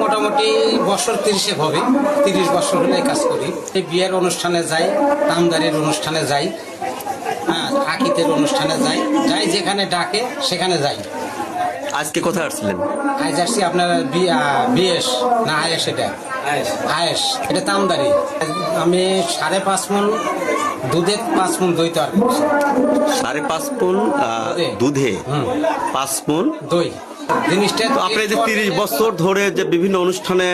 মোটামুটি বছর 30 হবে, 30 বছর হলে কাজ করি। এই বিয়ের অনুষ্ঠানে যাই, নামদারির অনুষ্ঠানে যাই, হ্যাঁ, আকিতের অনুষ্ঠানে যাই, যেখানে ডাকে সেখানে যাই। আজকে কোথায় আসছিলেন? আজ আসছি আপনার বিএস না আয়েস, এটা আয়েস, এটা তামদারি। আমি 5.5 মণ দুধে 5 মণ দই তৈরি করছি। 5.5 মণ দুধে 5 মণ দই। জিনিসটা তো আপনি যে 30 বছর ধরে যে বিভিন্ন অনুষ্ঠানে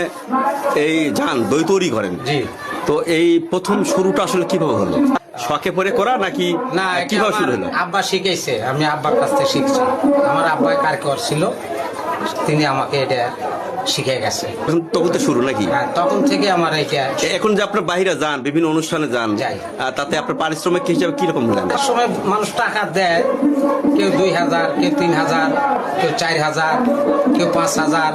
এই যান দই তৈরি করেন, জি, তো এই প্রথম শুরুটা আসলে কিভাবে হলো? শখে পড়ে করা নাকি না, কিভাবে শুরু হলো? আব্বা শিখেছে, আমি আব্বার কাছ থেকে শিখছি। আমার আব্বা কারিগর ছিল, তিনি আমাকে এটা শিখে গেছে। তখন তো শুরু নাকি? হ্যাঁ, তখন থেকে আমার এটা। এখন যে আপনার বাইরে যান, বিভিন্ন অনুষ্ঠানে যান, যাই। তাতে আপনার পারিশ্রমিক হিসাবে কিরকম নেন? এক সময় মানুষ টাকা দেয়, কেউ 2000, কেউ 3000, কেউ 4000, কেউ 5000।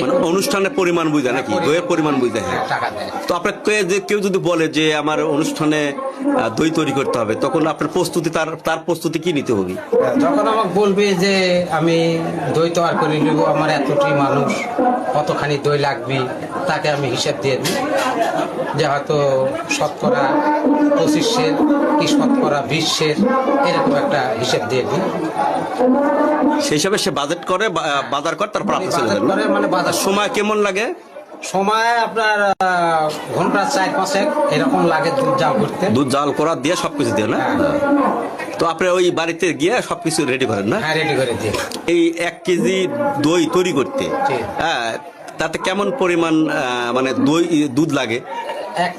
মানে অনুষ্ঠানের পরিমাণ বুঝে নাকি, দইয়ের পরিমাণ বুঝে? হ্যাঁ, টাকা দেয়। তো আপনার কেউ যদি বলে যে আমার অনুষ্ঠানে দই তৈরি করতে হবে, তখন আপনার প্রস্তুতি, তার প্রস্তুতি কি নিতে হবে? যখন আমাকে বলবে যে আমি দই তৈরি করে নেব, আমার এতটি মানুষ, কতখানি দই লাগবে, তাকে আমি হিসাব দিয়ে দিই যে হয়তো শতকরা 25 কি শতকরা 20 এরকম একটা হিসাব দিয়ে দিই। সেই হিসাবে সে বাজেট করে, বাজার করে, তারপর আপনি চলে যান। মানে বাজার সময় কেমন লাগে? সময় আপনার ঘন্টা 4-5 এরকম লাগে দুধ জাল করতে। দুধ জাল করা দিয়ে সবকিছু দিয়ে না? তো আপনি ওই বাড়িতে গিয়ে সবকিছু রেডি করেন না? হ্যাঁ, রেডি করে দিই। এই 1 কেজি দই তৈরি করতে, হ্যাঁ, তাতে কেমন পরিমাণ মানে দুধ লাগে? 1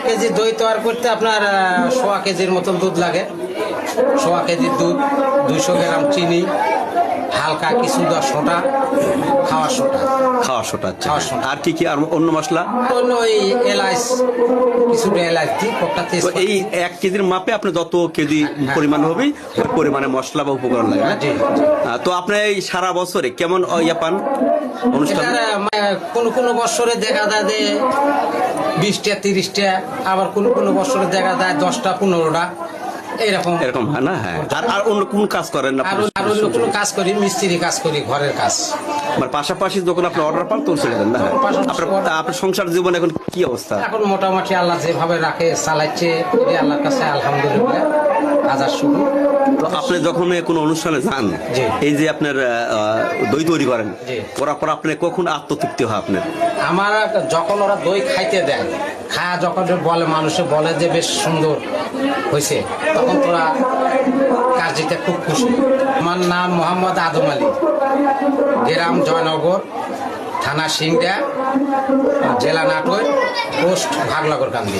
কেজি দই তৈরি করতে আপনার 1.25 কেজির মতন দুধ লাগে। 1.25 কেজি দুধ, 200 গ্রাম চিনি, হালকা কিছু 10 সোডা, খাওয়ার সোডা। আর কি কি, আর অন্য মশলা? অন্য ওই এলাচ, কিছুটা এলাচ দিই, কোটা তো তেজপাতা। এই 1 কেজির মাপে আপনি যত কেজি পরিমাণ হবে ওই পরিমাণে মশলা বা উপকরণ লাগে না? জি। তো আপনি এই সারা বছরে কেমন ইয়া পান অনুষ্ঠান? কোন বছরে দেখা যায় যে 20টা 30টা, আবার কোন বছরে দেখা যায় 10টা 15টা, এরকম হয় না? হ্যাঁ। আর অন্য কোন কাজ করেন না? আর অন্য কোনো কাজ করি, মিস্ত্রি কাজ করি, ঘরের কাজ। মানে পাশাপাশি যখন আপনি অর্ডার পান তখন চলে যান না? আপনার সংসার জীবন এখন কি অবস্থা? এখন মোটামুটি আল্লাহ যেভাবে রাখে চালাচ্ছে, আল্লাহর কাছে আলহামদুলিল্লাহ হাজার শুকর। তো আপনি যখন কোনো অনুষ্ঠানে যান, এই যে আপনার দই তৈরি করেন, করার পর আপনি কখন আত্মতৃপ্তি হয় আপনার? আমার যখন ওরা দই খাইতে দেয়, খায়া যখন বলে, মানুষে বলে যে বেশ সুন্দর হয়েছে, তখন তোরা কাজটা খুব খুশি। আমার নাম মোহাম্মদ আদম আলী, গ্রাম জয়নগর, থানা সিংড়া, জেলা নাটোর, পোস্ট ভাগনগর কান্দি।